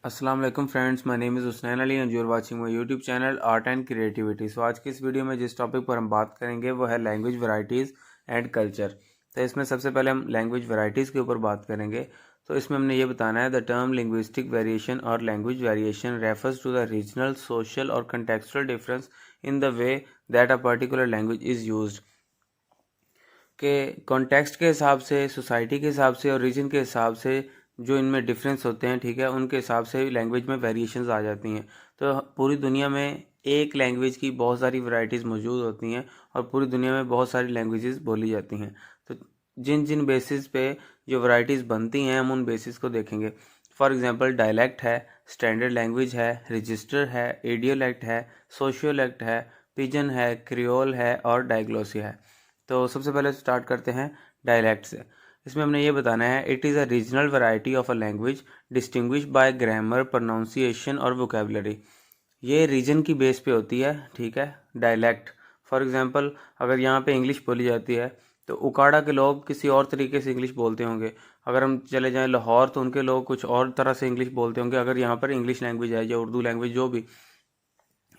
अस्सलाम वालेकुम friends, my name is Husnain Ali and you are watching my YouTube channel art and creativity. So आज की इस वीडियो में जिस टॉपिक पर हम बात करेंगे वो है लैंग्वेज वैरायटीज़ एंड कल्चर। तो इसमें सबसे पहले हम लैंग्वेज वैरायटीज़ के ऊपर बात करेंगे। तो इसमें हमने ये बताना है द टर्म लिंग्विस्टिक वेरिएशन और language variation refers to the regional, social और contextual difference in the way that a particular language is used. के कॉन्टेक्स्ट के हिसाब से, सोसाइटी के हिसाब से और रीजन के हिसाब से जो इनमें डिफरेंस होते हैं, ठीक है, उनके हिसाब से लैंग्वेज में वेरिएशंस आ जाती हैं। तो पूरी दुनिया में एक लैंग्वेज की बहुत सारी वैरायटीज़ मौजूद होती हैं और पूरी दुनिया में बहुत सारी लैंग्वेजेस बोली जाती हैं। तो जिन जिन बेसिस पे जो वैरायटीज़ बनती हैं हम उन बेसिस को देखेंगे। फॉर एग्जांपल डायलैक्ट है, स्टैंडर्ड लैंग्वेज है, रजिस्टर है, इडियोलैक्ट है, सोशियोलैक्ट है, पिजन है, क्रियोल है और डायग्लोसिया है। तो सबसे पहले स्टार्ट करते हैं डायलैक्ट से। इसमें हमने ये बताना है it is a regional variety of a language distinguish by grammar, pronunciation और वोकेबलरी। ये रीजन की बेस पे होती है, ठीक है, डायलैक्ट। फॉर एग्जांपल अगर यहाँ पे इंग्लिश बोली जाती है तो उकाड़ा के लोग किसी और तरीके से इंग्लिश बोलते होंगे। अगर हम चले जाएं लाहौर तो उनके लोग कुछ और तरह से इंग्लिश बोलते होंगे, अगर यहाँ पर इंग्लिश लैंग्वेज है या उर्दू लैंग्वेज जो भी।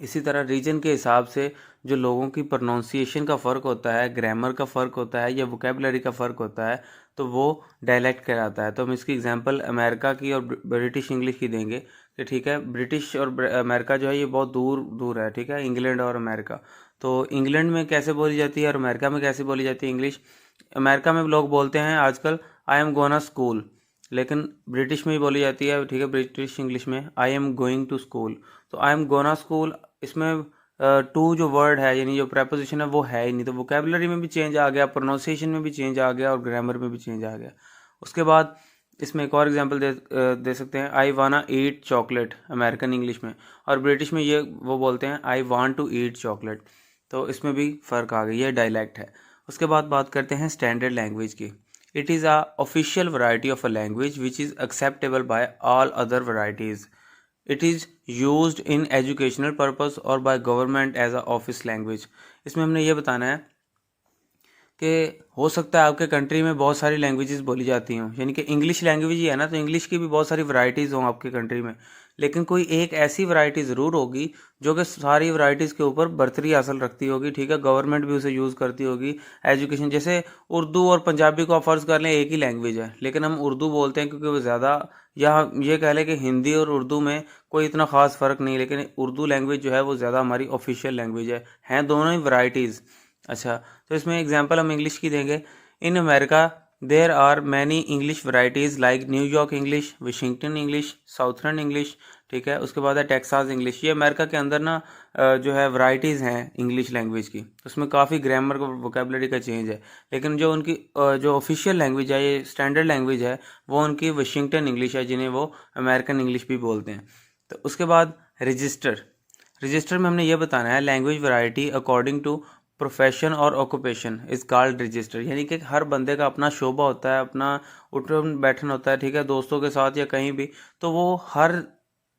इसी तरह रीजन के हिसाब से जो लोगों की प्रोनाउंसिएशन का फ़र्क होता है, ग्रामर का फ़र्क होता है या वोकेबलरी का फ़र्क होता है, तो वो डायलैक्ट कहलाता है। तो हम इसकी एग्जांपल अमेरिका की और ब्रिटिश इंग्लिश की देंगे कि ठीक है, ब्रिटिश और अमेरिका जो है ये बहुत दूर दूर है, ठीक है, इंग्लैंड और अमेरिका। तो इंग्लैंड में कैसे बोली जाती है और अमेरिका में कैसे बोली जाती है इंग्लिश? अमेरिका में लोग बोलते हैं आजकल आई एम गोना स्कूल, लेकिन ब्रिटिश में ही बोली जाती है, ठीक है, ब्रिटिश इंग्लिश में I am going to school. तो आई एम गोना स्कूल, इसमें टू जो वर्ड है यानी जो प्रेपोजिशन है वो है ही नहीं, तो वोकेबलरी में भी चेंज आ गया, प्रोनाउंसिएशन में भी चेंज आ गया और ग्रामर में भी चेंज आ गया। उसके बाद इसमें एक और एग्जांपल दे सकते हैं, आई वाना ईट चॉकलेट अमेरिकन इंग्लिश में, और ब्रिटिश में ये वो बोलते हैं I want to eat chocolate. तो इसमें भी फ़र्क आ गया, ये डायलैक्ट है। उसके बाद बात करते हैं स्टैंडर्ड लैंग्वेज की। It is a official variety of a language which is acceptable by all other varieties. It is used in educational purpose और by government as a office language. इसमें हमने ये बताना है कि हो सकता है आपके कंट्री में बहुत सारी लैंग्वेजेस बोली जाती हों, यानी कि इंग्लिश लैंग्वेज ही है ना, तो इंग्लिश की भी बहुत सारी वैरायटीज़ हों आपके कंट्री में, लेकिन कोई एक ऐसी वैरायटी ज़रूर होगी जो कि सारी वैरायटीज़ के ऊपर बर्तरी हासिल रखती होगी, ठीक है, गवर्नमेंट भी उसे यूज़ करती होगी। एजुकेशन जैसे उर्दू और पंजाबी को आप फ़र्ज़ कर लें एक ही लैंग्वेज है, लेकिन हम उर्दू बोलते हैं क्योंकि वो ज़्यादा, या ये कह लें कि हिंदी और उर्दू में कोई इतना ख़ास फ़र्क नहीं, लेकिन उर्दू लैंग्वेज जो है वो ज़्यादा हमारी ऑफिशियल लैंग्वेज है। हैं दोनों ही वैरायटीज़। अच्छा, तो इसमें एग्जांपल हम इंग्लिश की देंगे। In America there are many English varieties like New York English, Washington English, southern English, ठीक है। उसके बाद है टेक्सास इंग्लिश। ये अमेरिका के अंदर ना जो है वैरायटीज़ हैं इंग्लिश लैंग्वेज की, उसमें काफ़ी ग्रामर का, वोकेबलरी का चेंज है, लेकिन जो उनकी जो ऑफिशियल लैंग्वेज है, ये स्टैंडर्ड लैंग्वेज है, वो उनकी वाशिंगटन इंग्लिश है, जिन्हें वो अमेरिकन इंग्लिश भी बोलते हैं। तो उसके बाद रजिस्टर। रजिस्टर में हमने ये बताना है language variety according to profession और ऑक्यूपेशन इज़ कॉल्ड रजिस्टर, यानी कि हर बंदे का अपना शोबा होता है, अपना उठन बैठन होता है, ठीक है, दोस्तों के साथ या कहीं भी, तो वो हर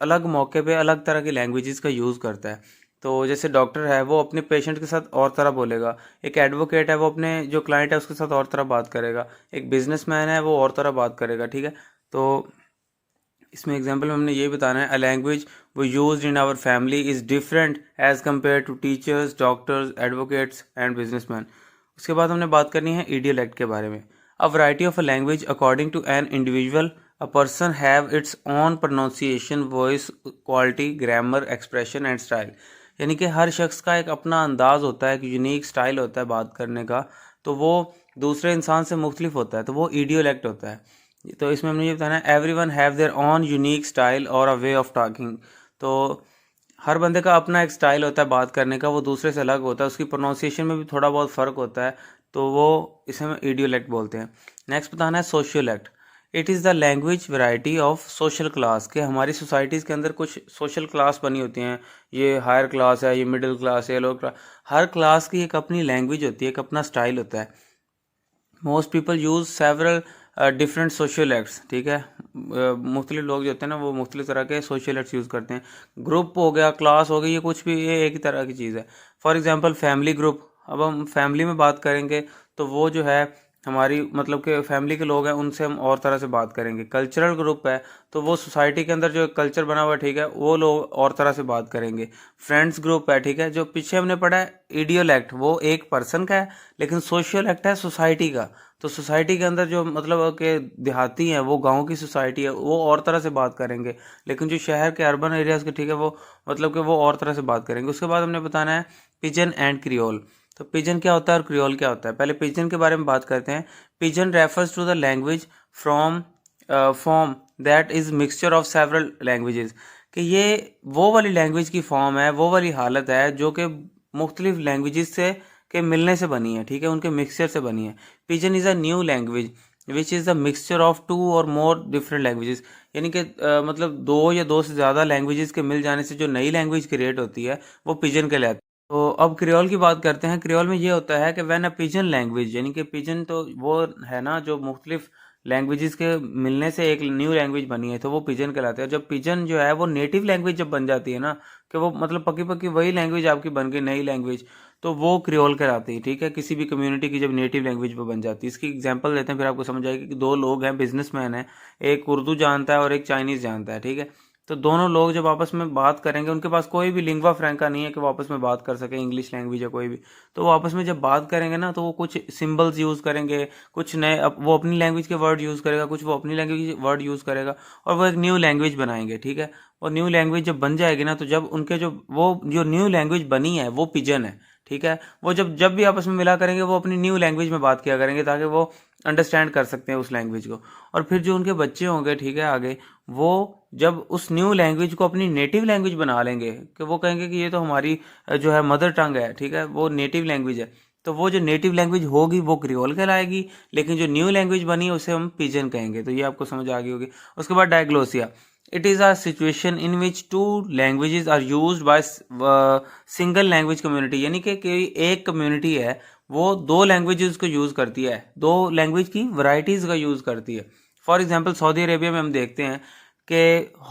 अलग मौके पे अलग तरह की लैंग्वेजेस का यूज़ करता है। तो जैसे डॉक्टर है वो अपने पेशेंट के साथ और तरह बोलेगा, एक एडवोकेट है वो अपने जो क्लाइंट है उसके साथ और तरह बात करेगा, एक बिजनेसमैन है वो और तरह बात करेगा, ठीक है। तो इसमें एग्जाम्पल में हमने ये बताना है अ लैंग्वेज वो use in our family is different as compare to teachers, doctors, advocates and businessman. उसके बाद हमने बात करनी है इडियोलैक्ट के बारे में। A variety of a language according to an individual, a person have its own pronunciation, voice quality, grammar, expression and style, यानी कि हर शख्स का एक अपना अंदाज होता है, एक यूनिक स्टाइल होता है बात करने का, तो वो दूसरे इंसान से मुख्तलिफ होता है, तो वो इडियोलैक्ट होता है। तो इसमें हमने ये बताना है every one have their on unique style और अ वे ऑफ टॉकिंग। तो हर बंदे का अपना एक स्टाइल होता है बात करने का, वो दूसरे से अलग होता है, उसकी प्रोनाउंसिएशन में भी थोड़ा बहुत फ़र्क होता है, तो वो इसे हम इडियोलैक्ट बोलते हैं। नेक्स्ट बताना है sociolect. It is the language variety of social class, के हमारी सोसाइटीज़ के अंदर कुछ सोशल क्लास बनी होती हैं, ये हायर क्लास है, ये मिडिल क्लास है, लोअर क्लास, हर क्लास की एक अपनी लैंग्वेज होती है, एक अपना स्टाइल होता है। Most people use several different social acts, ठीक है, मुख्तलिफ लोग जो होते हैं ना वो मुख्तलिफ तरह के सोशल एक्ट्स यूज़ करते हैं। ग्रुप हो गया, क्लास हो गई, ये कुछ भी ये एक ही तरह की चीज़ है। फॉर एग्जांपल फैमिली ग्रुप, अब हम फैमिली में बात करेंगे तो वो जो है हमारी मतलब के फैमिली के लोग हैं उनसे हम और तरह से बात करेंगे। कल्चरल ग्रुप है तो वो सोसाइटी के अंदर जो कल्चर बना हुआ है, ठीक है, वो लोग और तरह से बात करेंगे। फ्रेंड्स ग्रुप है, ठीक है, जो पीछे हमने पढ़ा है इडियल एक्ट, वो एक पर्सन का है, लेकिन सोशल एक्ट है सोसाइटी का। तो सोसाइटी के अंदर जो मतलब के देहाती हैं, वो गाँव की सोसाइटी है, वो और तरह से बात करेंगे। लेकिन जो शहर के अर्बन एरियाज के, ठीक है, वो मतलब कि वो और तरह से बात करेंगे। उसके बाद हमने बताना है पिजन एंड क्रियोल। तो पिजन क्या होता है और क्रियोल क्या होता है, पहले पिजन के बारे में बात करते हैं। Pidgin refers to the language from form that is mixture of several languages, कि ये वो वाली लैंग्वेज की फॉर्म है, वो वाली हालत है जो कि मुख्तलिफ लैंग्वेजेस से के मिलने से बनी है, ठीक है, उनके मिक्सचर से बनी है। Pidgin is a new language which is the mixture of two or more different languages, यानी कि मतलब दो या दो से ज़्यादा लैंग्वेजेस के मिल जाने से जो नई लैंग्वेज क्रिएट होती है वो पिजन कहलाती है। तो अब क्रियोल की बात करते हैं। क्रियोल में ये होता है कि व्हेन अ पिजन लैंग्वेज, यानी कि पिजन तो वो है ना जो मुख्तलिफ लैंग्वेजेस के मिलने से एक न्यू लैंग्वेज बनी है, तो वो पिजन कहलाते हैं। जब पिजन जो है वो नेटिव लैंग्वेज जब बन जाती है ना, कि वो मतलब पक्की पक्की वही लैंग्वेज आपकी बन गई नई लैंग्वेज, तो वो क्रियोल कहलाती है, ठीक है। किसी भी कम्युनिटी की जब नेटिव लैंग्वेज वो बन जाती है। इसकी एग्जांपल देते हैं, फिर आपको समझ आएगी कि दो लोग हैं, बिजनेसमैन हैं, एक उर्दू जानता है और एक चाइनीज़ जानता है, ठीक है। तो दोनों लोग जब आपस में बात करेंगे, उनके पास कोई भी लिंग्वा फ्रैंका नहीं है कि वो आपस में बात कर सके, इंग्लिश लैंग्वेज या कोई भी, तो वो आपस में जब बात करेंगे ना, तो वो कुछ सिंबल्स यूज़ करेंगे, कुछ नए वो अपनी लैंग्वेज के वर्ड यूज़ करेगा, कुछ वो अपनी लैंग्वेज के वर्ड यूज़ करेगा, और वो एक न्यू लैंग्वेज बनाएंगे, ठीक है। और न्यू लैंग्वेज जब बन जाएगी ना, तो जब उनके जो न्यू लैंग्वेज बनी है वो पिजन है, ठीक है। वो जब जब भी आपस में मिला करेंगे, वो अपनी न्यू लैंग्वेज में बात किया करेंगे, ताकि वो अंडरस्टैंड कर सकते हैं उस लैंग्वेज को। और फिर जो उनके बच्चे होंगे, ठीक है, आगे वो जब उस न्यू लैंग्वेज को अपनी नेटिव लैंग्वेज बना लेंगे, कि वो कहेंगे कि ये तो हमारी जो है मदर टंग है, ठीक है, वो नेटिव लैंग्वेज है, तो वो जो नेटिव लैंग्वेज होगी वो क्रियोल कहलाएगी, लेकिन जो न्यू लैंग्वेज बनी है उसे हम पिजन कहेंगे। तो ये आपको समझ आ गई होगी। उसके बाद diglossia. It is a situation in which two languages are used by single language community, यानी कि एक कम्युनिटी है, वो दो लैंग्वेजेस को यूज़ करती है, दो लैंग्वेज की वैरायटीज़ का यूज़ करती है। फॉर एग्जांपल सऊदी अरेबिया में हम देखते हैं कि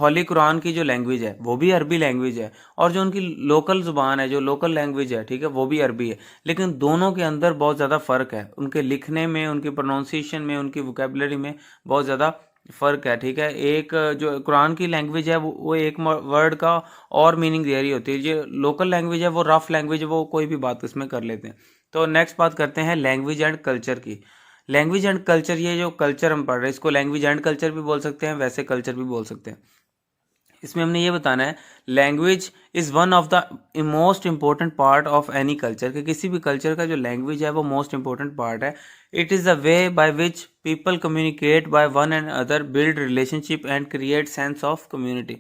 होली कुरान की जो लैंग्वेज है वो भी अरबी लैंग्वेज है, और जो उनकी लोकल ज़ुबान है, जो लोकल लैंग्वेज है, ठीक है, वो भी अरबी है। लेकिन दोनों के अंदर बहुत ज़्यादा फ़र्क है, उनके लिखने में, उनकी प्रोनाउंसिएशन में, उनकी वोकेबलरी में बहुत ज़्यादा फ़र्क है, ठीक है। एक जो कुरान की लैंग्वेज है वो एक वर्ड का और मीनिंग दे रही होती है, जो लोकल लैंग्वेज है वो रफ लैंग्वेज है, वो कोई भी बात इसमें कर लेते हैं। तो नेक्स्ट बात करते हैं लैंग्वेज एंड कल्चर की। लैंग्वेज एंड कल्चर, ये जो कल्चर हम पढ़ रहे हैं, इसको लैंग्वेज एंड कल्चर भी बोल सकते हैं, वैसे कल्चर भी बोल सकते हैं। इसमें हमने ये बताना है language is one of the most important part of any culture, कि किसी भी कल्चर का जो लैंग्वेज है वो मोस्ट इंपॉर्टेंट पार्ट है। It is the way by which people communicate by one and other, build relationship and create sense of community.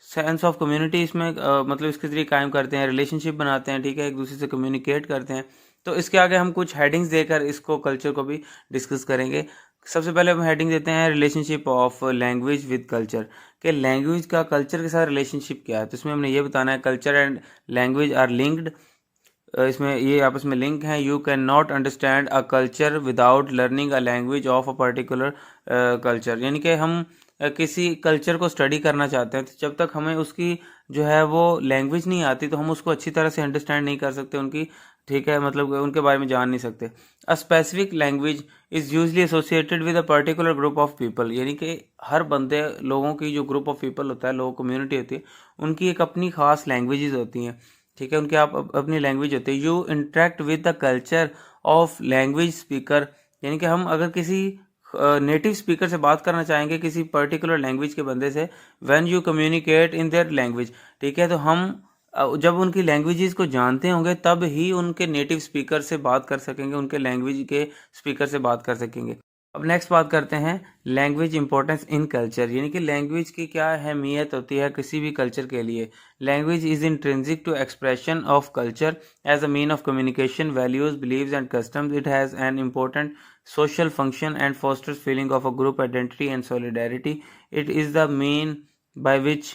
Sense of community इसमें मतलब इसके ज़रिए कायम करते हैं, रिलेशनशिप बनाते हैं, ठीक है, एक दूसरे से कम्युनिकेट करते हैं। तो इसके आगे हम कुछ हेडिंग्स देकर इसको कल्चर को भी डिस्कस करेंगे। सबसे पहले हम हेडिंग देते हैं relationship of language with culture, कि लैंग्वेज का कल्चर के साथ रिलेशनशिप क्या है। तो इसमें हमने ये बताना है culture and language are linked, इसमें ये आपस में लिंक हैं। You can not understand a culture without learning a language of a particular culture, यानी कि हम किसी कल्चर को स्टडी करना चाहते हैं, तो जब तक हमें उसकी जो है वो लैंग्वेज नहीं आती, तो हम उसको अच्छी तरह से अंडरस्टैंड नहीं कर सकते उनकी, ठीक है, मतलब उनके बारे में जान नहीं सकते। A specific language is usually associated with a particular group of people, यानी कि हर बंदे लोगों की जो ग्रुप ऑफ पीपल होता है, लोग कम्युनिटी होती है, उनकी एक अपनी खास लैंग्वेजेस होती हैं, ठीक है, उनके आप अपनी लैंग्वेज होती है। You interact with the culture of language speaker, यानी कि हम अगर किसी नेटिव स्पीकर से बात करना चाहेंगे किसी पर्टिकुलर लैंग्वेज के बंदे से, when you communicate in their language, ठीक है, तो हम जब उनकी लैंग्वेजेस को जानते होंगे तब ही उनके नेटिव स्पीकर से बात कर सकेंगे, उनके लैंग्वेज के स्पीकर से बात कर सकेंगे। अब नेक्स्ट बात करते हैं लैंग्वेज इंपॉर्टेंस इन कल्चर, यानी कि लैंग्वेज की क्या अहमियत होती है किसी भी कल्चर के लिए। Language is intrinsic to expression of culture as a mean of communication, values, believes and customs. It has an important social function and fosters feeling of a group identity and solidarity. It is the mean by which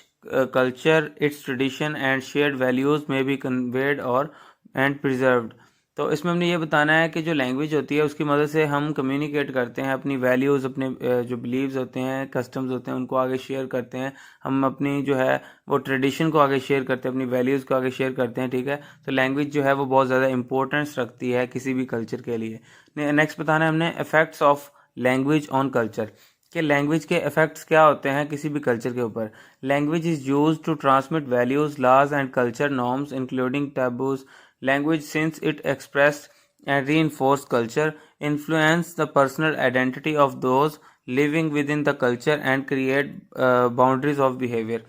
culture, its tradition and shared values may be conveyed or and preserved. तो इसमें हमने ये बताना है कि जो language होती है उसकी मदद से हम कम्युनिकेट करते हैं, अपनी वैल्यूज़, अपने जो बिलीव्स होते हैं, कस्टम्स होते हैं, उनको आगे शेयर करते हैं। हम अपनी जो है वो ट्रेडिशन को आगे शेयर करते हैं, अपनी वैल्यूज़ को आगे शेयर करते हैं, ठीक है। तो लैंग्वेज जो है वो बहुत ज़्यादा इंपॉर्टेंस रखती है किसी भी कल्चर के लिए। नेक्स्ट बताना है हमने effects of language on culture, कि लैंग्वेज के इफ़ेक्ट्स क्या होते हैं किसी भी कल्चर के ऊपर। Language is used to transmit values, laws and culture norms including taboos. Language, since it express and reinforce culture, influence the personal identity of those living within the culture and create boundaries of behavior.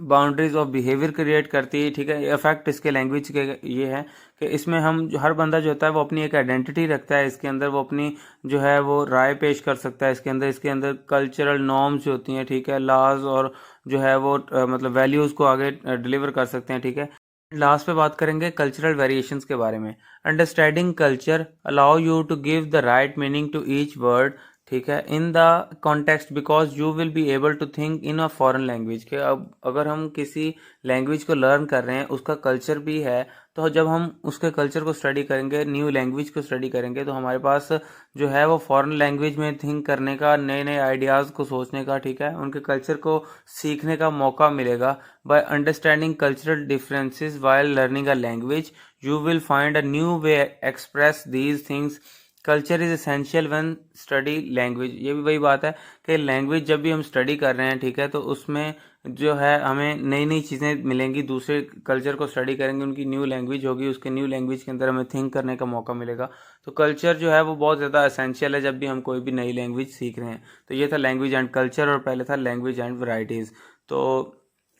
Boundaries of behaviour create करती है, ठीक है। Effect इसके language के ये है कि इसमें हम जो हर बंदा जो होता है वो अपनी एक आइडेंटिटी रखता है, इसके अंदर वो अपनी जो है वो राय पेश कर सकता है, इसके अंदर कल्चरल नॉर्म्स जो होती हैं, ठीक है, लॉज और जो है वो मतलब वैल्यूज़ को आगे डिलीवर कर सकते हैं, ठीक है। लास्ट पे बात करेंगे कल्चरल वेरिएशंस के बारे में। Understanding culture allow you to give the right meaning to each word, ठीक है, in the context, because you will be able to think in a foreign language. के अब अगर हम किसी लैंग्वेज को लर्न कर रहे हैं, उसका कल्चर भी है, तो जब हम उसके कल्चर को स्टडी करेंगे, न्यू लैंग्वेज को स्टडी करेंगे, तो हमारे पास जो है वो फॉरेन लैंग्वेज में थिंक करने का, नए नए आइडियाज़ को सोचने का, ठीक है, उनके कल्चर को सीखने का मौका मिलेगा। By understanding cultural differences while learning a language, you will find a new way express these things. Culture is essential when study language. ये भी वही बात है कि लैंग्वेज जब भी हम स्टडी कर रहे हैं, ठीक है, तो उसमें जो है हमें नई नई चीज़ें मिलेंगी। दूसरे कल्चर को स्टडी करेंगे, उनकी न्यू लैंग्वेज होगी, उसके न्यू लैंग्वेज के अंदर हमें थिंक करने का मौका मिलेगा। तो कल्चर जो है वो बहुत ज़्यादा एसेंशियल है जब भी हम कोई भी नई लैंग्वेज सीख रहे हैं। तो ये था लैंग्वेज एंड कल्चर, और पहले था लैंग्वेज एंड वैरायटीज़। तो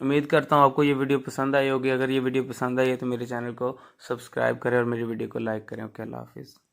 उम्मीद करता हूँ आपको ये वीडियो पसंद आई होगी। अगर ये वीडियो पसंद आई है तो मेरे चैनल को सब्सक्राइब करें और मेरी वीडियो को लाइक करें। ओके, अल्लाह हाफिज़।